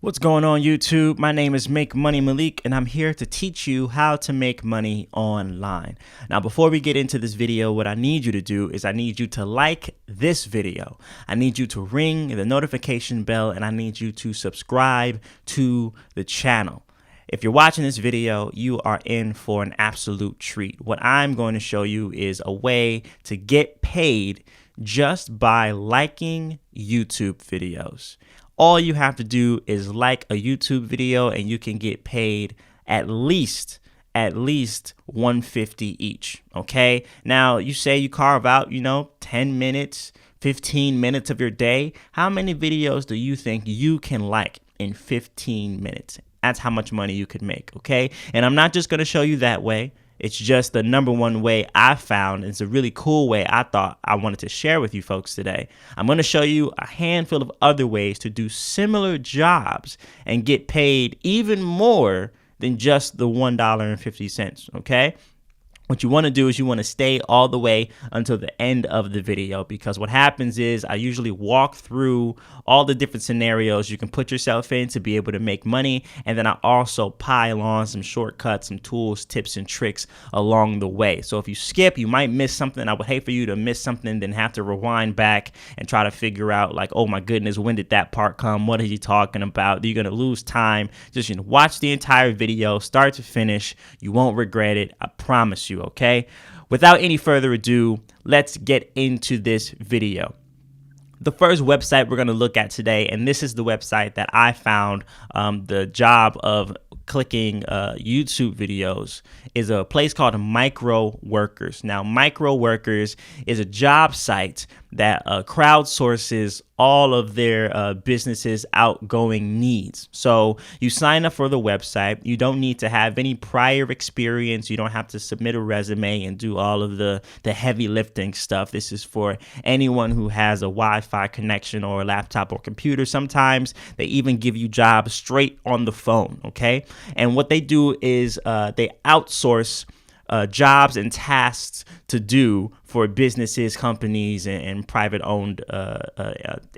What's going on YouTube? My name is Make Money Malik and I'm here to teach you how to make money online. Now before we get into this video, what I need you to do is I need you to like this video. I need you to ring the notification bell and I need you to subscribe to the channel. If you're watching this video, you are in for an absolute treat. What I'm going to show you is a way to get paid just by liking YouTube videos. All you have to do is like a YouTube video and you can get paid at least $150 each. Okay. Now you say you carve out, 10 minutes, 15 minutes of your day. How many videos do you think you can like in 15 minutes? That's how much money you could make. Okay. And I'm not just going to show you that way. It's just the number one way I found. It's a really cool way I thought I wanted to share with you folks today. I'm going to show you a handful of other ways to do similar jobs and get paid even more than just the $1.50. Okay. What you want to do is you want to stay all the way until the end of the video, because what happens is I usually walk through all the different scenarios you can put yourself in to be able to make money. And then I also pile on some shortcuts, some tools, tips, and tricks along the way. So if you skip, you might miss something. I would hate for you to miss something, then have to rewind back and try to figure out like, oh my goodness, when did that part come? What are you talking about? You're going to lose time. Just watch the entire video, start to finish. You won't regret it. I promise you. Okay, without any further ado, let's get into this video. The first website we're going to look at today, and this is the website that I found the job of clicking YouTube videos, is a place called Microworkers. Now, Microworkers is a job site that crowdsources all of their businesses' outgoing needs. So you sign up for the website. You don't need to have any prior experience. You don't have to submit a resume and do all of the heavy lifting stuff. This is for anyone who has a Wi-Fi connection or a laptop or computer. Sometimes they even give you jobs straight on the phone, okay? And what they do is they outsource jobs and tasks to do for businesses, companies, and private-owned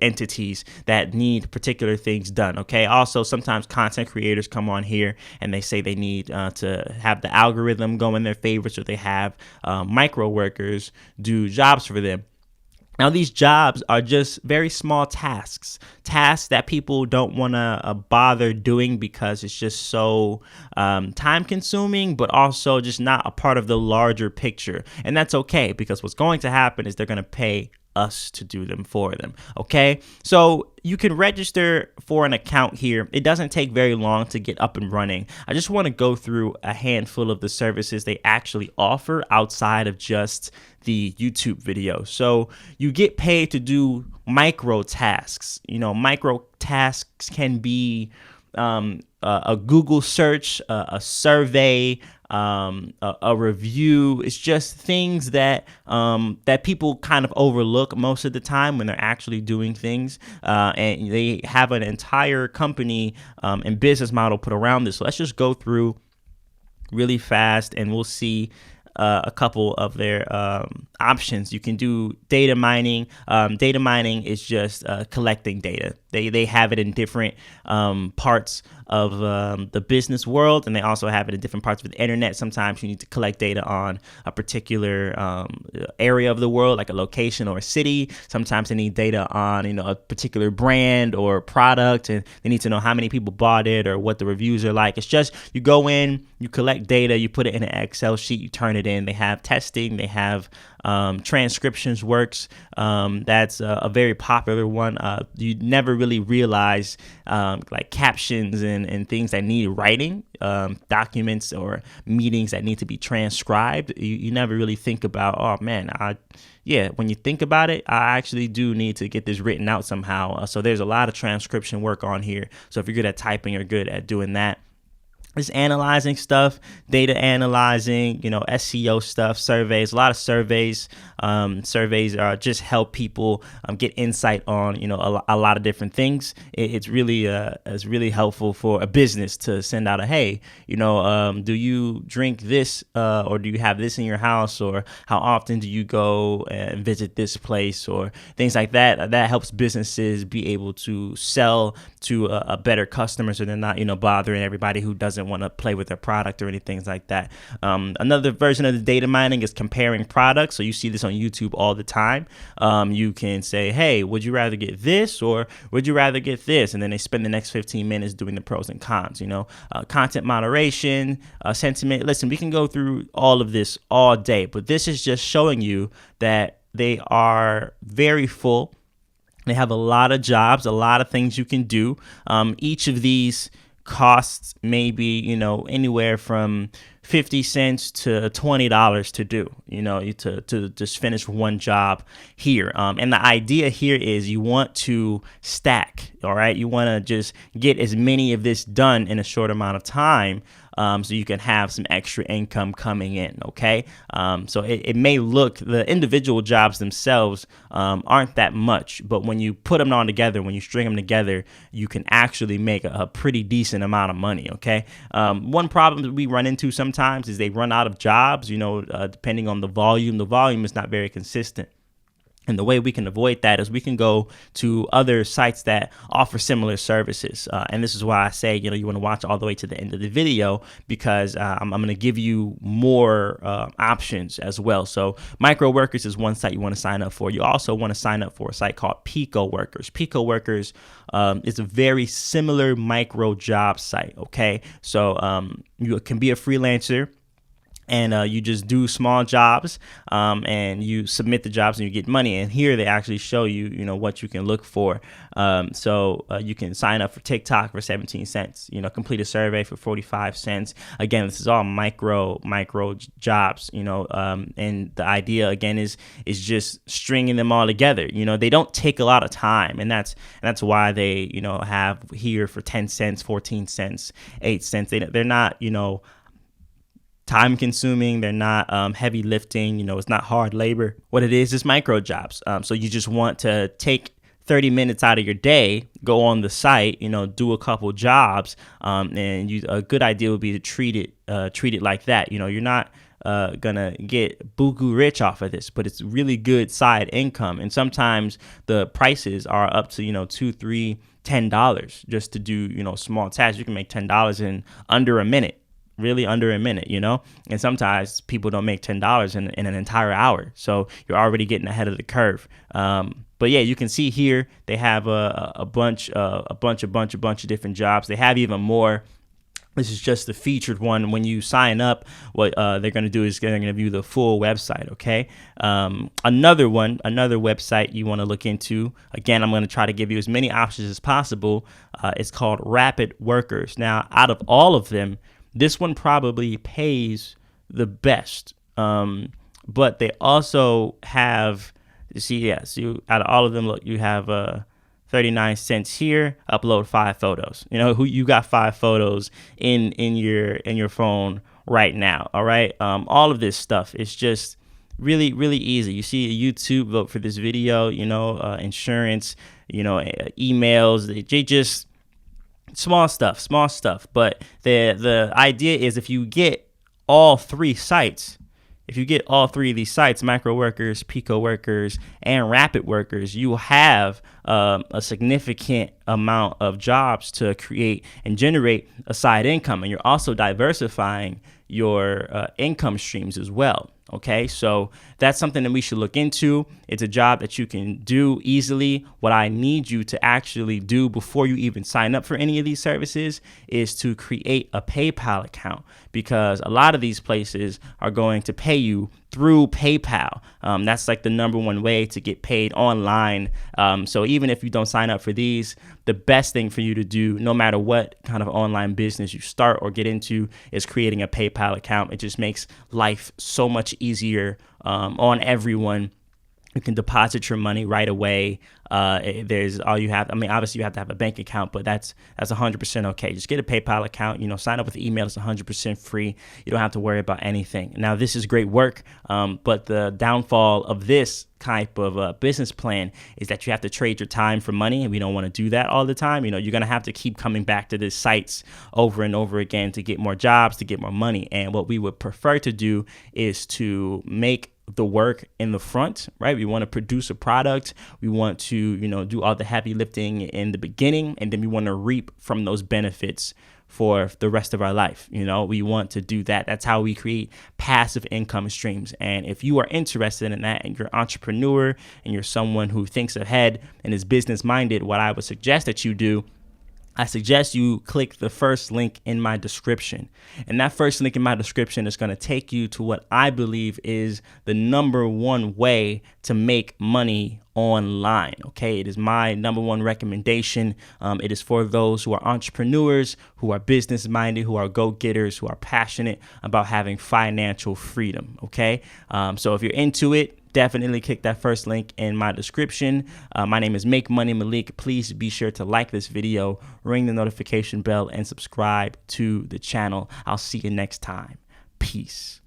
entities that need particular things done. Okay. Also, sometimes content creators come on here and they say they need to have the algorithm go in their favor, so they have micro workers do jobs for them. Now, these jobs are just very small tasks that people don't want to bother doing because it's just so time consuming, but also just not a part of the larger picture. And that's okay, because what's going to happen is they're going to pay us to do them for them. Okay, so you can register for an account here. It doesn't take very long to get up and running. I just want to go through a handful of the services they actually offer outside of just the YouTube video. So you get paid to do micro tasks. Micro tasks can be a Google search, a survey, a review. It's just things that that people kind of overlook most of the time when they're actually doing things, and they have an entire company and business model put around this. So let's just go through really fast and we'll see a couple of their options. You can do data mining. Data mining is just collecting data. They have it in different parts of the business world, and they also have it in different parts of the internet. Sometimes you need to collect data on a particular area of the world, like a location or a city. Sometimes they need data on a particular brand or product, and they need to know how many people bought it or what the reviews are like. It's just you go in, you collect data, you put it in an Excel sheet, you turn it in. They have testing, they have transcriptions works. That's a very popular one. You never really realize like captions and things that need writing, documents or meetings that need to be transcribed. You never really think about, oh man, when you think about it, I actually do need to get this written out somehow. So there's a lot of transcription work on here. So if you're good at typing or good at doing that, Just analyzing stuff, data analyzing, SEO stuff, surveys, a lot of surveys. Surveys are just help people get insight on, a lot of different things. It's really helpful for a business to send out a, hey, do you drink this or do you have this in your house, or how often do you go and visit this place, or things like that. That helps businesses be able to sell to a better customer, so they're not, bothering everybody who doesn't want to play with their product or anything like that. Another version of the data mining is comparing products. So you see this on YouTube all the time. You can say, hey, would you rather get this or would you rather get this? And then they spend the next 15 minutes doing the pros and cons, content moderation, sentiment. Listen, we can go through all of this all day, but this is just showing you that they are very full. They have a lot of jobs, a lot of things you can do. Each of these costs maybe, anywhere from 50 cents to $20 to do, to just finish one job here. And the idea here is you want to stack, all right? You want to just get as many of this done in a short amount of time, so you can have some extra income coming in, okay? So it may look, the individual jobs themselves aren't that much, but when you put them all together, when you string them together, you can actually make a pretty decent amount of money, okay? One problem that we run into sometimes is they run out of jobs, depending on the volume. The volume is not very consistent. And the way we can avoid that is we can go to other sites that offer similar services. And this is why I say, you want to watch all the way to the end of the video, because I'm going to give you more options as well. So Microworkers is one site you want to sign up for. You also want to sign up for a site called PCoworkers. PCoworkers is a very similar micro job site. OK, so you can be a freelancer. And you just do small jobs, and you submit the jobs and you get money. And here they actually show you, what you can look for. So you can sign up for TikTok for 17 cents, complete a survey for 45 cents. Again, this is all micro jobs, and the idea again is just stringing them all together. They don't take a lot of time, and that's why they, have here for 10 cents, 14 cents, 8 cents. They're not, time consuming. They're not heavy lifting. It's not hard labor. What it is micro jobs. So you just want to take 30 minutes out of your day, go on the site, do a couple jobs, and a good idea would be to treat it like that. You're not gonna get buku rich off of this, but it's really good side income. And sometimes the prices are up to $2, $3, $10 just to do small tasks. You can make $10 in under a minute. Really under a minute, and sometimes people don't make $10 in an entire hour. So you're already getting ahead of the curve. But yeah, you can see here they have a bunch of different jobs. They have even more. This is just the featured one. When you sign up, what they're going to do is they're going to view the full website. Okay. Another website you want to look into. Again, I'm going to try to give you as many options as possible. It's called Rapid Workers. Now, out of all of them, this one probably pays the best, but they also have, so out of all of them, look, you have 39 cents here, upload 5 photos. You got 5 photos in your phone right now. All right. All of this stuff is just really, really easy. You see a YouTube, vote for this video, insurance, emails, they just, small stuff. But the idea is if you get all 3 sites, of these sites, Microworkers, PCoworkers, and Rapid Workers, you have a significant amount of jobs to create and generate a side income. And you're also diversifying your income streams as well. Okay, so that's something that we should look into. It's a job that you can do easily. What I need you to actually do before you even sign up for any of these services is to create a PayPal account, because a lot of these places are going to pay you through PayPal. That's like the number one way to get paid online. So even if you don't sign up for these, the best thing for you to do, no matter what kind of online business you start or get into, is creating a PayPal account. It just makes life so much easier on everyone. You can deposit your money right away. There's all you have. I mean, obviously you have to have a bank account, but that's 100% okay. Just get a PayPal account. Sign up with email. It's 100% free. You don't have to worry about anything. Now, this is great work, but the downfall of this type of business plan is that you have to trade your time for money, and we don't want to do that all the time. You're going to have to keep coming back to these sites over and over again to get more jobs, to get more money. And what we would prefer to do is to make the work in the front, right? We want to produce a product. We want to, do all the heavy lifting in the beginning, and then we want to reap from those benefits for the rest of our life. We want to do that. That's how we create passive income streams. And if you are interested in that, and you're an entrepreneur and you're someone who thinks ahead and is business minded, what I would suggest that you do, I suggest you click the first link in my description. And that first link in my description is going to take you to what I believe is the number one way to make money online. Okay, it is my number one recommendation. It is for those who are entrepreneurs, who are business minded, who are go-getters, who are passionate about having financial freedom. Okay, so if you're into it, definitely click that first link in my description. My name is Make Money Malik. Please be sure to like this video, ring the notification bell, and subscribe to the channel. I'll see you next time. Peace.